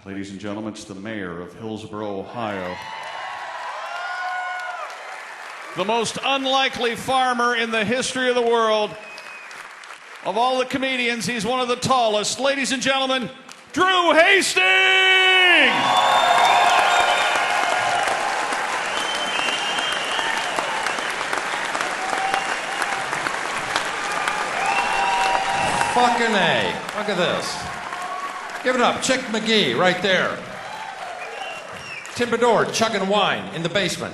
Ladies and gentlemen, it's the mayor of Hillsboro, Ohio. The most unlikely farmer in the history of the world. Of all the comedians, he's one of the tallest. Ladies and gentlemen, Drew Hastings! Fucking A. Look at this. Give it up. Chick McGee right there. Tim Bedore chugging wine in the basement.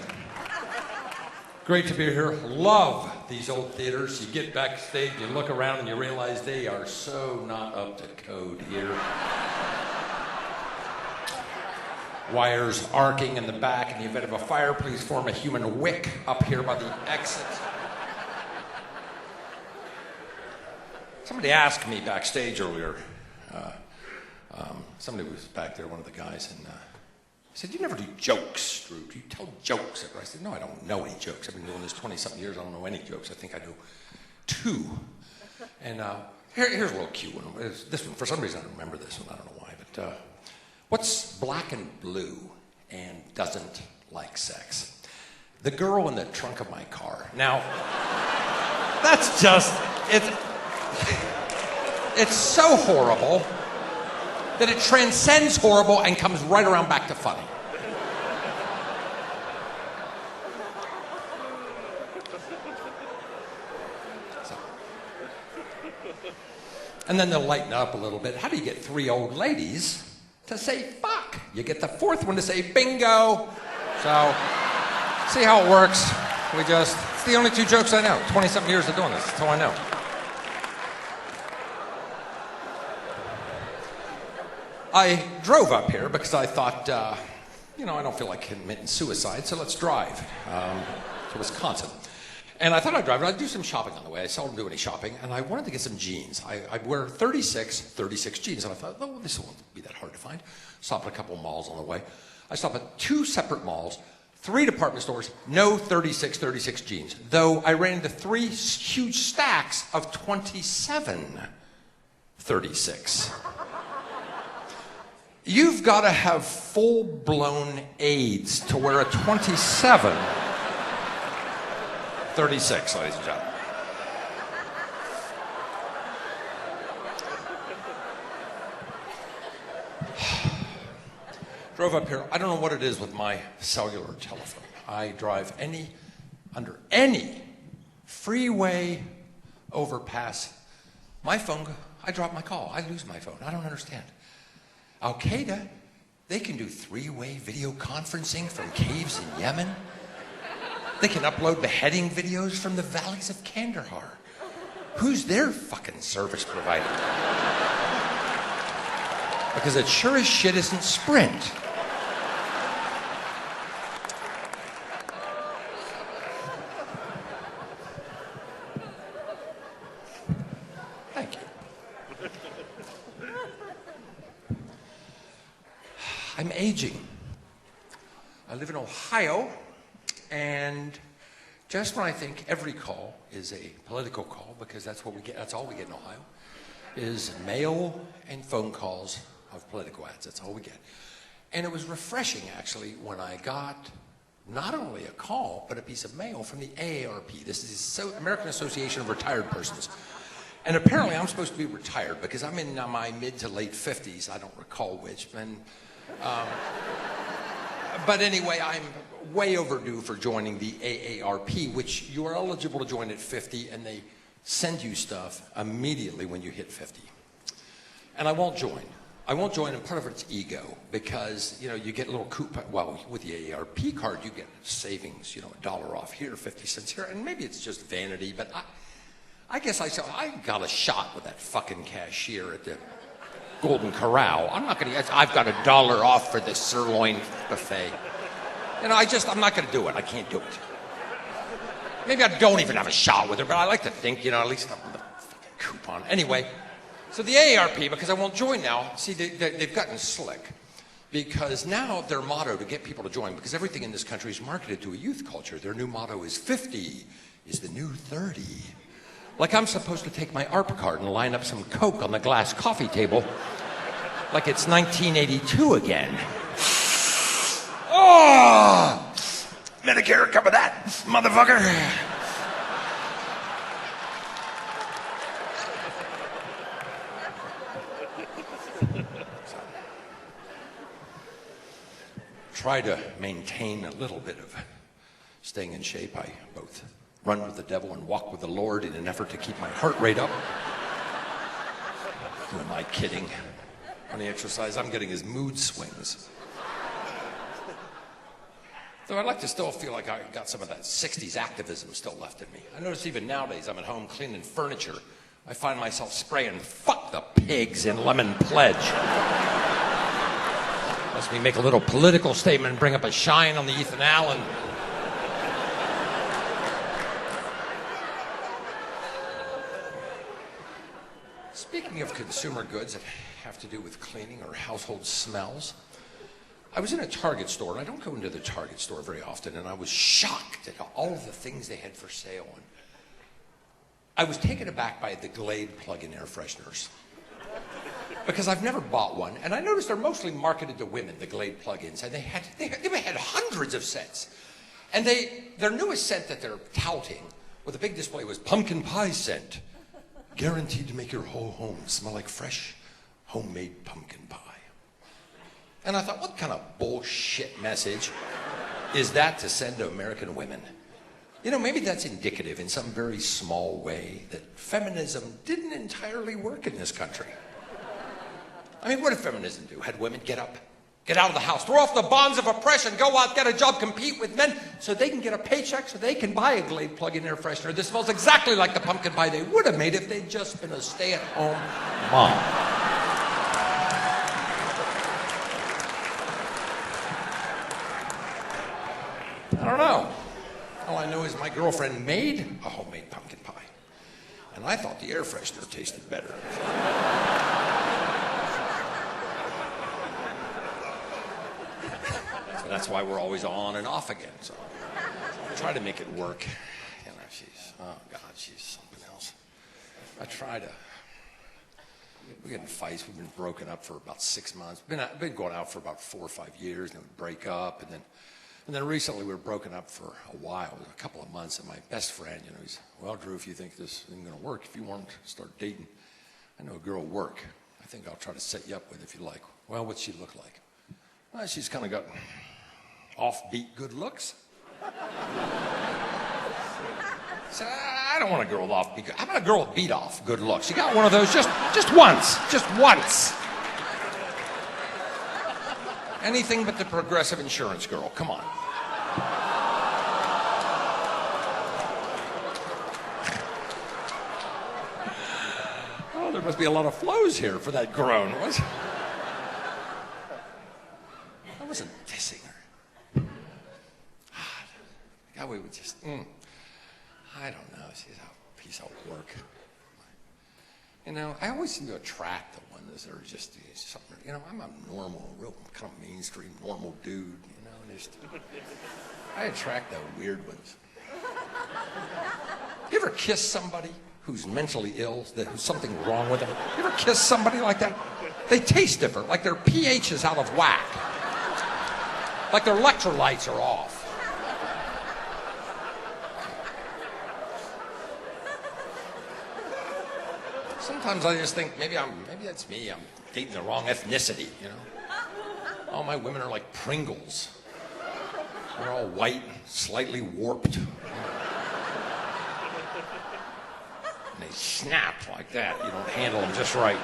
Great to be here. Love these old theaters. You get backstage, you look around, and you realize they are so not up to code here. Wires arcing in the back. In the event of a fire, please form a human wick up here by the exit. Somebody asked me backstage earlier. Somebody was back there, one of the guys, and he said, "You never do jokes, Drew. Do you tell jokes ever?" I said, "No, I don't know any jokes. I've been doing this 20-something years. I don't know any jokes. I think I know 2. And here's a little cute one. This one, for some reason, I remember this one. I don't know why. But what's black and blue and doesn't like sex? The girl in the trunk of my car. Now, that's just, it's so horrible that it transcends horrible and comes right around back to funny. So. And then they'll lighten up a little bit. How do you get 3 old ladies to say fuck? You get the 4th one to say bingo. So, see how it works. It's the only 2 jokes I know. 20-something years of doing this. That's all I know. I drove up here because I thought, I don't feel like committing suicide, so let's drive to Wisconsin. And I thought I'd drive, and I'd do some shopping on the way. I seldom do any shopping, and I wanted to get some jeans. I'd wear 36 jeans, and I thought, oh, this won't be that hard to find. Stopped at a couple malls on the way. I stopped at 2 separate malls, 3 department stores, no 36 jeans, though I ran into 3 huge stacks of 27 36. You've got to have full-blown AIDS to wear a 27 36, ladies and gentlemen. Drove up here. I don't know what it is with my cellular telephone. I drive under any freeway overpass. My phone, I drop my call. I lose my phone. I don't understand. Al-Qaeda, they can do 3-way video conferencing from caves in Yemen. They can upload beheading videos from the valleys of Kandahar. Who's their fucking service provider? Because it sure as shit isn't Sprint. Thank you. I'm aging. I live in Ohio, and just when I think every call is a political call, because that's what we get, that's all we get in Ohio, is mail and phone calls of political ads. That's all we get. And it was refreshing, actually, when I got not only a call, but a piece of mail from the AARP. This is the American Association of Retired Persons. And apparently I'm supposed to be retired because I'm in my mid to late 50s. I don't recall which. But anyway, I'm way overdue for joining the AARP, which you are eligible to join at 50, and they send you stuff immediately when you hit 50. And I won't join. I won't join, and part of it's ego, because you get a little coupon. Well, with the AARP card, you get savings, $1 off here, 50 cents here, and maybe it's just vanity, but I guess I got a shot with that fucking cashier at the Golden Corral. I've got $1 off for the sirloin buffet. I'm not gonna do it. I can't do it. Maybe I don't even have a shot with her, but I like to think, at least I'm the fucking coupon. Anyway, so the AARP, because I won't join now, see, they've gotten slick. Because now their motto to get people to join, because everything in this country is marketed to a youth culture, their new motto is 50 is the new 30. Like I'm supposed to take my ARP card and line up some Coke on the glass coffee table Like it's 1982 again. Oh! Medicare, cover that, motherfucker. Try to maintain a little bit of staying in shape. I both run with the devil and walk with the Lord in an effort to keep my heart rate up. Who am I kidding? Only exercise I'm getting is mood swings. Though I'd like to still feel like I got some of that 60s activism still left in me. I notice even nowadays I'm at home cleaning furniture. I find myself spraying "fuck the pigs" in Lemon Pledge. Lets me make a little political statement and bring up a shine on the Ethan Allen. Speaking of consumer goods that have to do with cleaning or household smells, I was in a Target store, and I don't go into the Target store very often, and I was shocked at all of the things they had for sale. And I was taken aback by the Glade plug-in air fresheners. Because I've never bought one, and I noticed they're mostly marketed to women, the Glade plug-ins, and they had hundreds of scents. And their newest scent that they're touting with a big display was pumpkin pie scent. Guaranteed to make your whole home smell like fresh, homemade pumpkin pie. And I thought, what kind of bullshit message is that to send to American women? You know, maybe that's indicative in some very small way that feminism didn't entirely work in this country. I mean, what did feminism do? Had women get up, get out of the house, throw off the bonds of oppression, go out, get a job, compete with men so they can get a paycheck, so they can buy a Glade plug-in air freshener that smells exactly like the pumpkin pie they would have made if they'd just been a stay-at-home mom. I don't know. All I know is my girlfriend made a homemade pumpkin pie, and I thought the air freshener tasted better. So that's why we're always on and off again. So I try to make it work. You know, she's something else. I try to. We get in fights. We've been broken up for about 6 months. Been going out for about 4 or 5 years, and then we break up, and then recently we were broken up for a while, a couple of months, and my best friend, you know, he's, well, Drew, if you think this isn't going to work, if you want to start dating, I know a girl at work. I think I'll try to set you up with if you like. Well, what's she look like? Well, she's kind of got offbeat good looks. So I don't want a girl with offbeat good. How about a girl with beat off good looks? You got one of those just once. Anything but the Progressive Insurance girl. Come on. Oh, there must be a lot of flows here for that groan. I wasn't dissing her. God, we would just, I don't know. She's a piece of work. You know, I always seem to attract the ones that are just something, you know, I'm a normal, real kind of mainstream, normal dude, you know, and I attract the weird ones. You ever kiss somebody who's mentally ill, who's something wrong with them? You ever kiss somebody like that? They taste different, like their pH is out of whack. Like their electrolytes are off. Sometimes I just think maybe that's me. I'm dating the wrong ethnicity, you know. All my women are like Pringles. They're all white, slightly warped. And they snap like that. You don't handle them just right.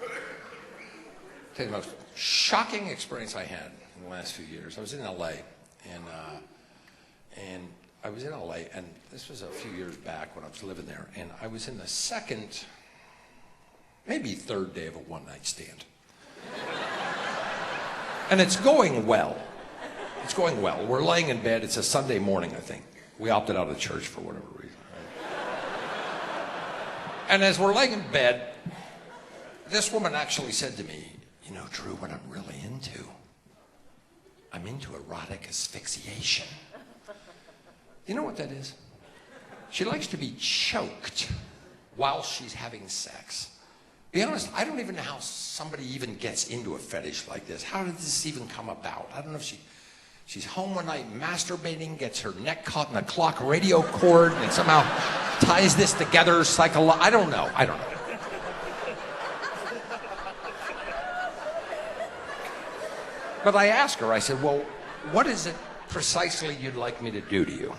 I'll tell you the most shocking experience I had in the last few years. I was in L.A. and I was in L.A., and this was a few years back when I was living there, and I was in the second, maybe third day of a one-night stand. And it's going well. It's going well. We're laying in bed. It's a Sunday morning, I think. We opted out of church for whatever reason. Right? And as we're laying in bed, this woman actually said to me, you know, Drew, what I'm really into, I'm into erotic asphyxiation. You know what that is? She likes to be choked while she's having sex. Be honest, I don't even know how somebody even gets into a fetish like this. How did this even come about? I don't know if she's home one night masturbating, gets her neck caught in a clock radio cord, and somehow ties this together I don't know. But I asked her, I said, well, what is it precisely you'd like me to do to you?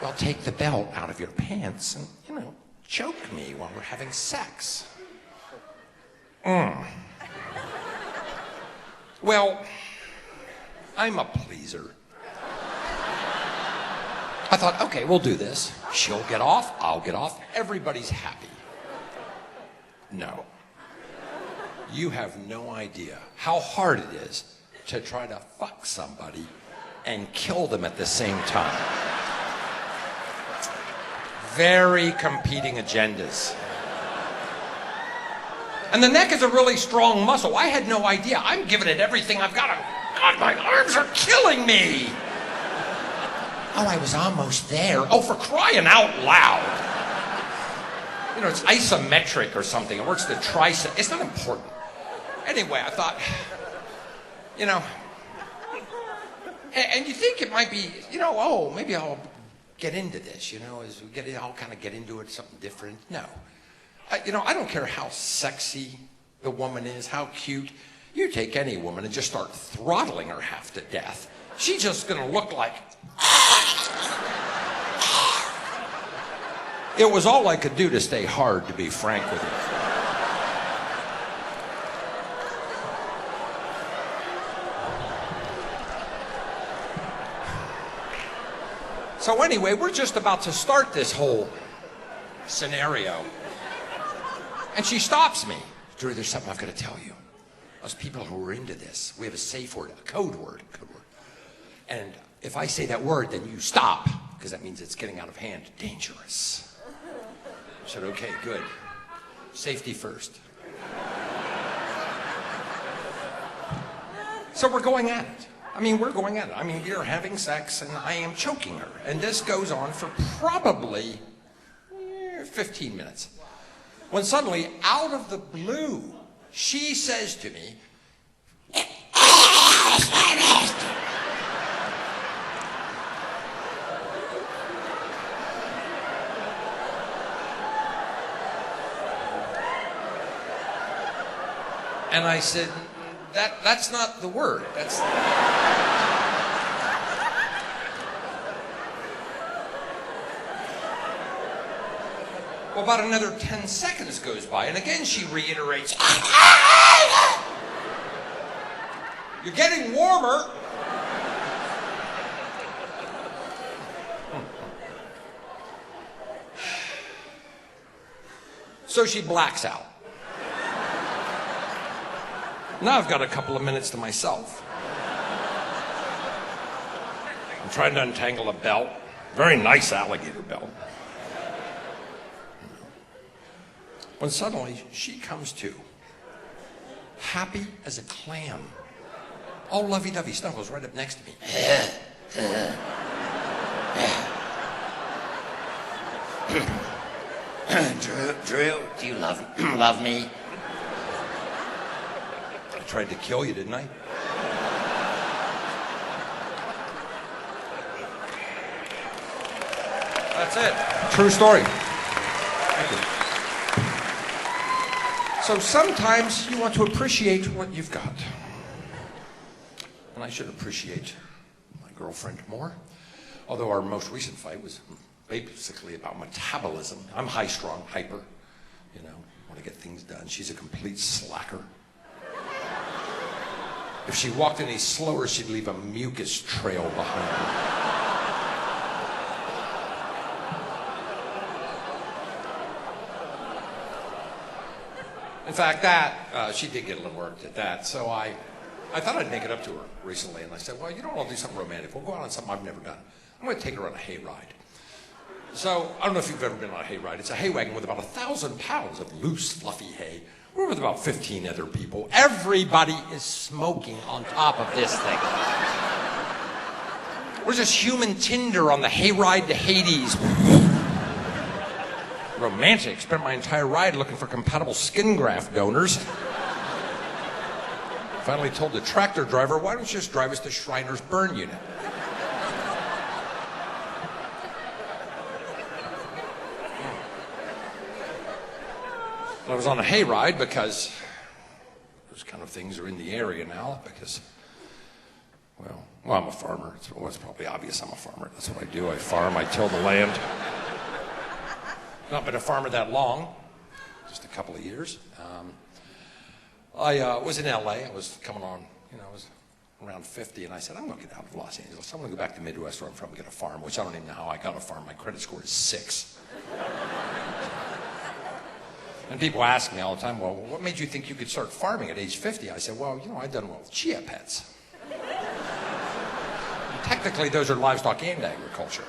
Well, take the belt out of your pants and, choke me while we're having sex. Well, I'm a pleaser. I thought, okay, we'll do this. She'll get off, I'll get off, everybody's happy. No. You have no idea how hard it is to try to fuck somebody and kill them at the same time. Very competing agendas. And the neck is a really strong muscle. I had no idea. I'm giving it everything I've got. God, my arms are killing me. Oh, I was almost there. Oh, for crying out loud. It's isometric or something. It works the tricep. It's not important. Anyway, I thought, and you think it might be, maybe I'll get into this, as we get it, I'll kind of get into it, something different. No. I don't care how sexy the woman is, how cute. You take any woman and just start throttling her half to death. She's just going to look like... It was all I could do to stay hard, to be frank with you. So anyway, we're just about to start this whole scenario. And she stops me. Drew, there's something I've got to tell you. Us people who are into this, we have a safe word, a code word. And if I say that word, then you stop, because that means it's getting out of hand. Dangerous. I said, okay, good. Safety first. So we're going at it. We're going at it. We are having sex, and I am choking her. And this goes on for probably 15 minutes. When suddenly, out of the blue, she says to me, and I said, that's not the word. That's... Well, about another 10 seconds goes by, and again she reiterates, you're getting warmer. So she blacks out. Now I've got a couple of minutes to myself. I'm trying to untangle a belt. Very nice alligator belt. When suddenly she comes to, happy as a clam. All lovey-dovey, snuggles right up next to me. Drew, do you love me? I tried to kill you, didn't I? That's it. True story. Thank you. So sometimes you want to appreciate what you've got. And I should appreciate my girlfriend more. Although our most recent fight was basically about metabolism. I'm high-strung, hyper, want to get things done. She's a complete slacker. If she walked any slower, she'd leave a mucus trail behind her. In fact, she did get a little worked at that, so I thought I'd make it up to her recently, and I said, well, want to do something romantic. We'll go out on something I've never done. I'm going to take her on a hayride. So, I don't know if you've ever been on a hayride. It's a hay wagon with about 1,000 pounds of loose, fluffy hay. We're with about 15 other people. Everybody is smoking on top of this thing. We're just human tinder on the hayride to Hades. Romantic. Spent my entire ride looking for compatible skin graft donors. Finally told the tractor driver, why don't you just drive us to Shriner's burn unit? I was on a hayride because those kind of things are in the area now because, well, I'm a farmer. It's probably obvious I'm a farmer. That's what I do. I farm, I till the land. Not been a farmer that long, just a couple of years. I was in LA. I was coming on, I was around 50, and I said, I'm going to get out of Los Angeles. I'm going to go back to the Midwest where I'm from and get a farm, which I don't even know how I got a farm. My credit score is 6. And people ask me all the time, well, what made you think you could start farming at age 50? I said, well, I've done well with chia pets. Technically, those are livestock and agriculture.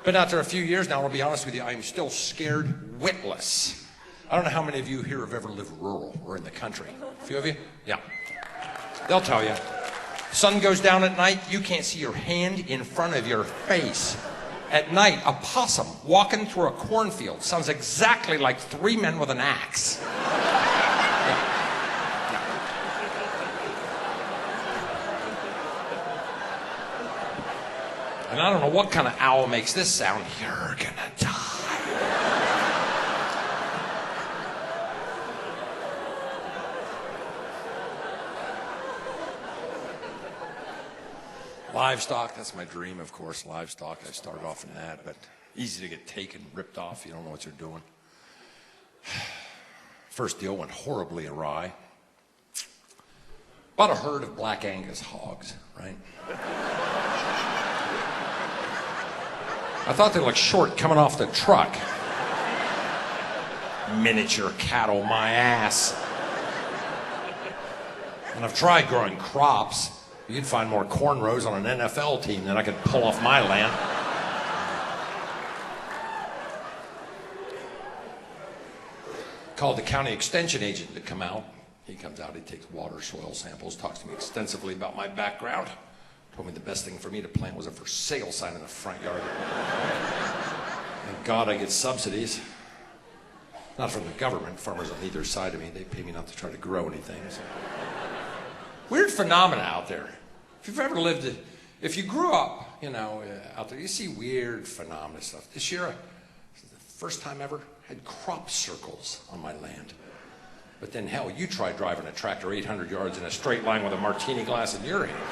Been out there a few years now, I'll be honest with you, I'm still scared witless. I don't know how many of you here have ever lived rural or in the country. A few of you? Yeah. They'll tell you. Sun goes down at night, you can't see your hand in front of your face. At night, a possum walking through a cornfield sounds exactly like 3 men with an axe. And I don't know what kind of owl makes this sound. You're gonna die. Livestock, that's my dream, of course. Livestock, I started off in that, but easy to get taken, ripped off. You don't know what you're doing. First deal went horribly awry. Bought a herd of Black Angus hogs, right? I thought they looked short coming off the truck. Miniature cattle, my ass. And I've tried growing crops. You'd find more corn rows on an NFL team than I could pull off my land. Called the county extension agent to come out. He comes out, he takes water, soil samples, talks to me extensively about my background. Told me the best thing for me to plant was a for sale sign in the front yard. Thank God I get subsidies. Not from the government. Farmers on either side of me, they pay me not to try to grow anything. So. Weird phenomena out there. If you've ever lived, if you grew up, out there, you see weird phenomena stuff. This year, the first time ever, I had crop circles on my land. But then, hell, you try driving a tractor 800 yards in a straight line with a martini glass in your hand.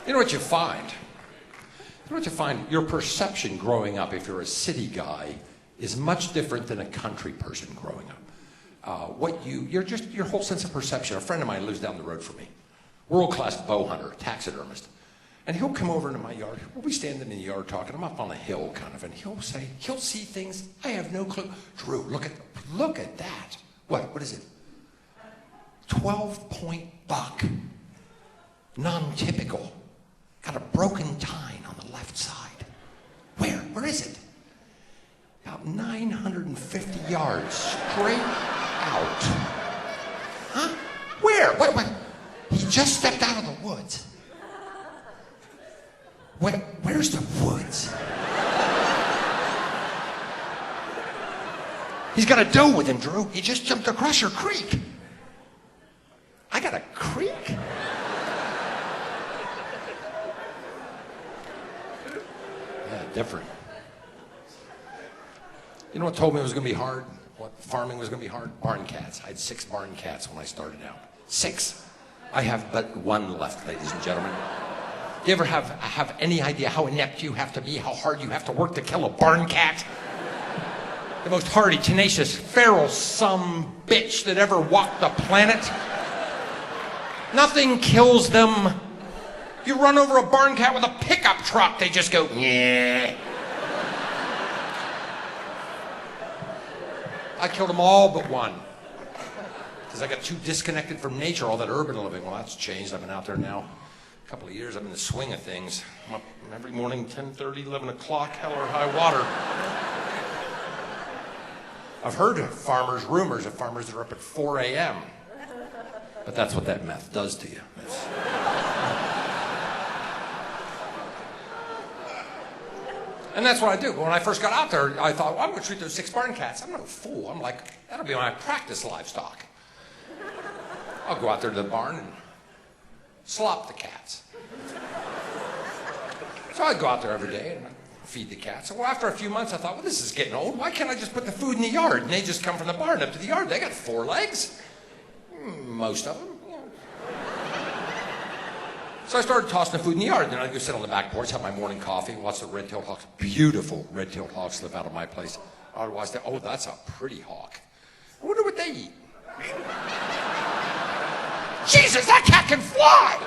You know what you find? Your perception growing up, if you're a city guy, is much different than a country person growing up. Your whole sense of perception. A friend of mine lives down the road from me, world-class bow hunter, taxidermist, and he'll come over into my yard. We'll be standing in the yard talking. I'm up on a hill, kind of, and he'll see things I have no clue. Drew, look at that. What is it? 12-point buck, non-typical, got a broken tine on the left side. Where is it? About 950 yards straight out. Huh? Where? What? He just stepped out of the woods. Where's the woods? He's got a doe with him, Drew. He just jumped across your creek. I got a creek? Yeah, different. You know what told me it was going to be hard? What farming was going to be hard? Barn cats. I had 6 barn cats when I started out. 6. I have but 1 left, ladies and gentlemen. Do you ever have any idea how inept you have to be, how hard you have to work to kill a barn cat? The most hardy, tenacious, feral bitch that ever walked the planet. Nothing kills them. You run over a barn cat with a pickup truck, they just go, yeah. I killed them all but 1. Because I got too disconnected from nature, all that urban living. Well, that's changed. I've been out there now a couple of years. I'm in the swing of things. I'm up every morning, 10:30, 11 o'clock, hell or high water. I've heard rumors of farmers that are up at 4 a.m. But that's what that meth does to you. And that's what I do. But when I first got out there, I thought, well, I'm going to treat those 6 barn cats. I'm no fool. I'm like, that'll be my practice livestock. I'll go out there to the barn and slop the cats. So I'd go out there every day and feed the cats. Well, after a few months, I thought, well, this is getting old. Why can't I just put the food in the yard? And they just come from the barn up to the yard. They got 4 legs. Most of them. Yeah. So I started tossing the food in the yard. Then I'd go sit on the back porch, have my morning coffee, watch the red-tailed hawks. Beautiful red-tailed hawks live out of my place. I'd watch that. Oh, that's a pretty hawk. I wonder what they eat. Jesus, that cat can fly!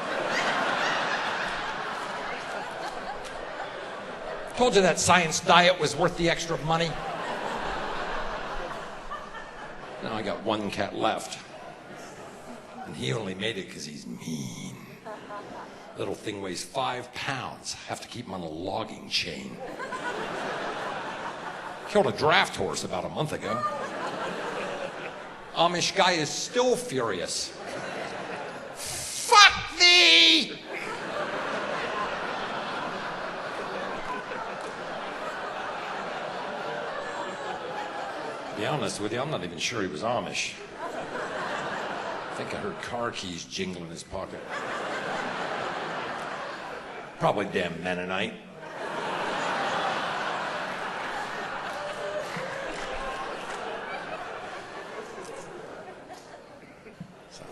Told you that science diet was worth the extra money. Now I got 1 cat left. And he only made it because he's mean. Little thing weighs 5 pounds. Have to keep him on a logging chain. Killed a draft horse about a month ago. Amish guy is still furious. Fuck thee! To be honest with you, I'm not even sure he was Amish. I think I heard car keys jingle in his pocket. Probably damn Mennonite. So.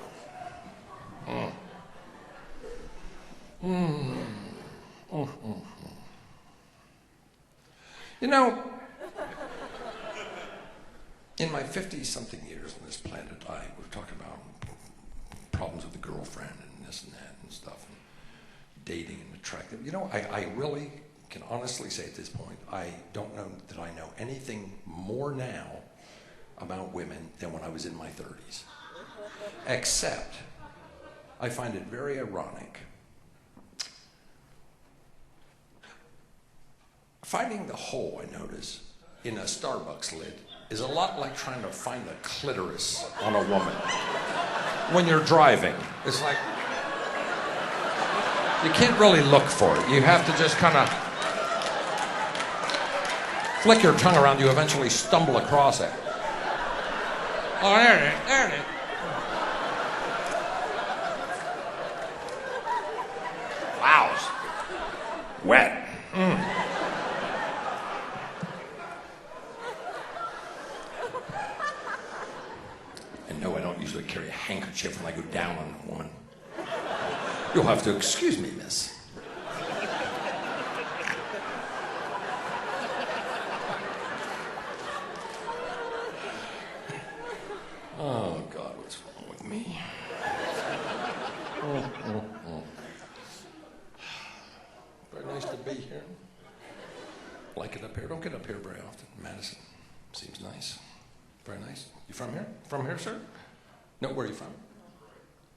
You know, in my 50-something years on this planet, we've talked about problems with the girlfriend and this and that and stuff, and dating and attractive. You know, I really can honestly say at this point, I don't know that I know anything more now about women than when I was in my 30s. Except, I find it very ironic. Finding the hole, I notice, in a Starbucks lid is a lot like trying to find the clitoris on a woman when you're driving. It's like, you can't really look for it. You have to just kind of flick your tongue around. You eventually stumble across it. Oh, there it is, there it is. Wow. Wet. And no, I don't usually carry a handkerchief when I go down on a woman. You'll have to excuse me, miss. Oh, God, what's wrong with me? Very nice to be here. Like it up here. Don't get up here very often. Madison seems nice. Very nice. You from here? From here, sir? No, where are you from?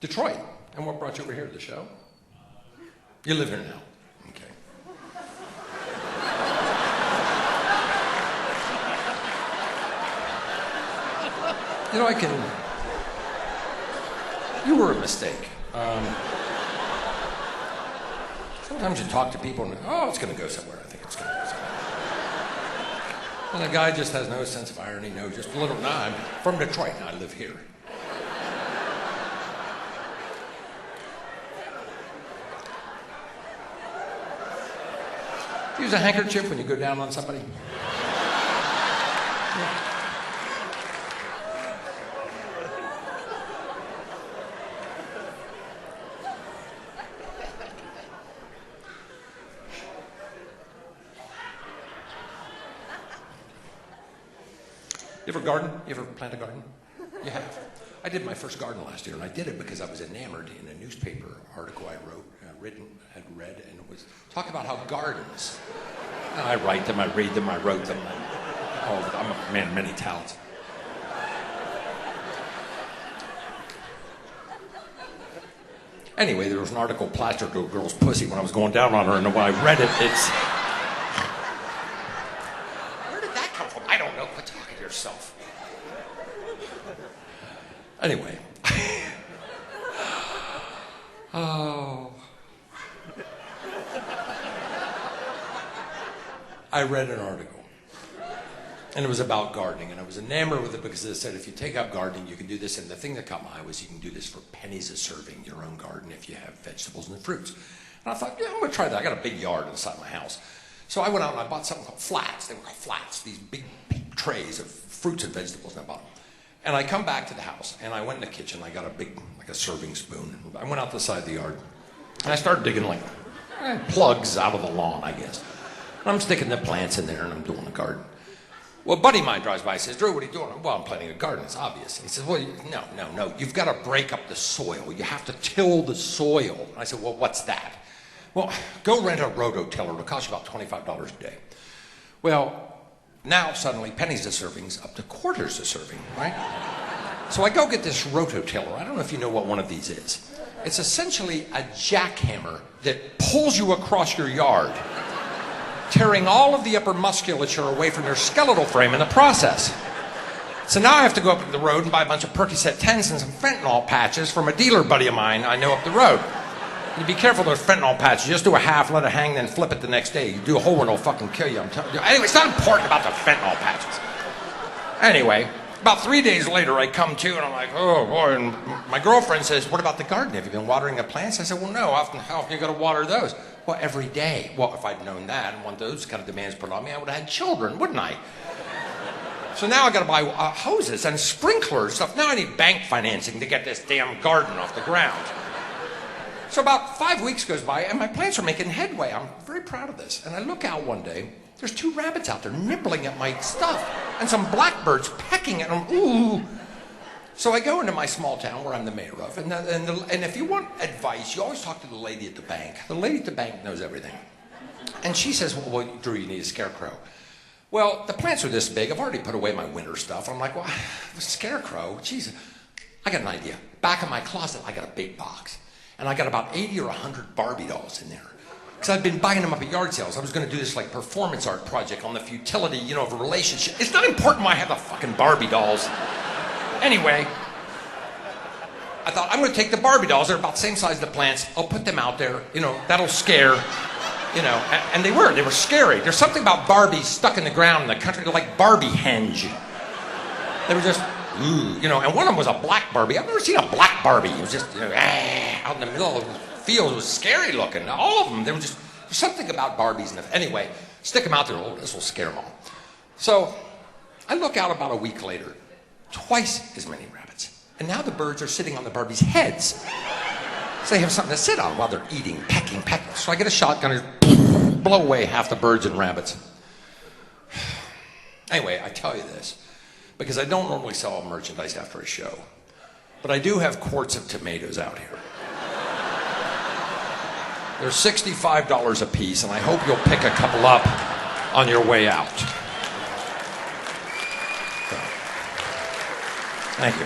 Detroit. And what brought you over here to the show? You live here now. Okay. You know, you were a mistake. Sometimes you talk to people and, oh, it's going to go somewhere. I think it's going to go somewhere. And the guy just has no sense of irony, no, just a little, nah, I'm from Detroit and I live here. Use a handkerchief when you go down on somebody. Yeah. You ever garden? You ever plant a garden? You have. I did my first garden last year, and I did it because I was enamored in a newspaper article I wrote, had read, and it was talk about how gardens. I write them, I read them, I wrote them. I'm a man of many talents. Anyway, there was an article plastered to a girl's pussy when I was going down on her, and when I read it, it's... Where did that come from? I don't know. Quit talking to yourself. Anyway. Oh. I read an article. And it was about gardening, and I was enamored with it because it said if you take up gardening, you can do this. And the thing that caught my eye was you can do this for pennies a serving, your own garden, if you have vegetables and fruits. And I thought, yeah, I'm going to try that. I got a big yard inside my house. So I went out and I bought something called flats. They were called flats, these big trays of fruits and vegetables, and I bought them. And I come back to the house, and I went in the kitchen. I got a big, like a serving spoon. I went out the side of the yard, and I started digging like plugs out of the lawn, I guess. And I'm sticking the plants in there, and I'm doing the garden. Well, a buddy of mine drives by and says, Drew, what are you doing? Well, I'm planting a garden. It's obvious. He says, well, no. You've got to break up the soil. You have to till the soil. And I said, well, what's that? Well, go rent a rototiller. It'll cost you about $25 a day. Well, now suddenly pennies a serving's up to quarters a serving, right? So I go get this rototiller. I don't know if you know what one of these is. It's essentially a jackhammer that pulls you across your yard, tearing all of the upper musculature away from your skeletal frame in the process. So now I have to go up the road and buy a bunch of Percocet 10s and some fentanyl patches from a dealer buddy of mine I know up the road. You be careful those fentanyl patches. You just do a half, let it hang, then flip it the next day. You do a whole one, it'll fucking kill you. I'm telling you. Anyway, it's not important about the fentanyl patches. Anyway, about 3 days later, I come to and I'm like, oh boy. And my girlfriend says, what about the garden? Have you been watering the plants? I said, well, no. How often you got to water those? Well, every day. Well, if I'd known that and want those kind of demands put on me, I would have had children, wouldn't I? So now I got to buy hoses and sprinklers stuff. Now I need bank financing to get this damn garden off the ground. So about 5 weeks goes by and my plants are making headway. I'm very proud of this. And I look out one day, there's 2 rabbits out there nibbling at my stuff and some blackbirds pecking at them. Ooh. So I go into my small town where I'm the mayor of, and if you want advice, you always talk to the lady at the bank. The lady at the bank knows everything. And she says, well, Drew, you need a scarecrow. Well, the plants are this big. I've already put away my winter stuff. I'm like, well, a scarecrow? Jeez, I got an idea. Back in my closet, I got a big box. And I got about 80 or 100 Barbie dolls in there. Because I've been buying them up at yard sales. I was going to do this like performance art project on the futility, of a relationship. It's not important why I have the fucking Barbie dolls. Anyway, I thought, I'm going to take the Barbie dolls. They're about the same size as the plants. I'll put them out there. That'll scare, And they were scary. There's something about Barbies stuck in the ground in the country. They're like Barbie henge. They were just, and one of them was a black Barbie. I've never seen a black Barbie. It was just out in the middle of the field. It was scary looking. All of them, there's something about Barbies. Anyway, stick them out there. Oh, this will scare them all. So I look out about a week later. Twice as many rabbits. And now the birds are sitting on the Barbies' heads. So they have something to sit on while they're eating, pecking. So I get a shotgun and blow away half the birds and rabbits. Anyway, I tell you this because I don't normally sell merchandise after a show. But I do have quarts of tomatoes out here. They're $65 a piece, and I hope you'll pick a couple up on your way out. Thank you.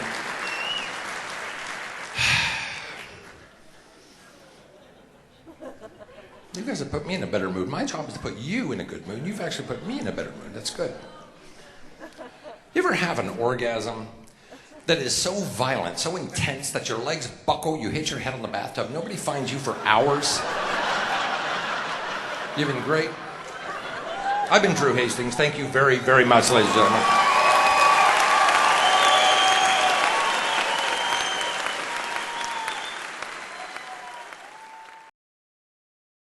You guys have put me in a better mood. My job is to put you in a good mood. You've actually put me in a better mood. That's good. You ever have an orgasm that is so violent, so intense that your legs buckle, you hit your head on the bathtub, nobody finds you for hours? You've been great. I've been Drew Hastings. Thank you very, very much, ladies and gentlemen.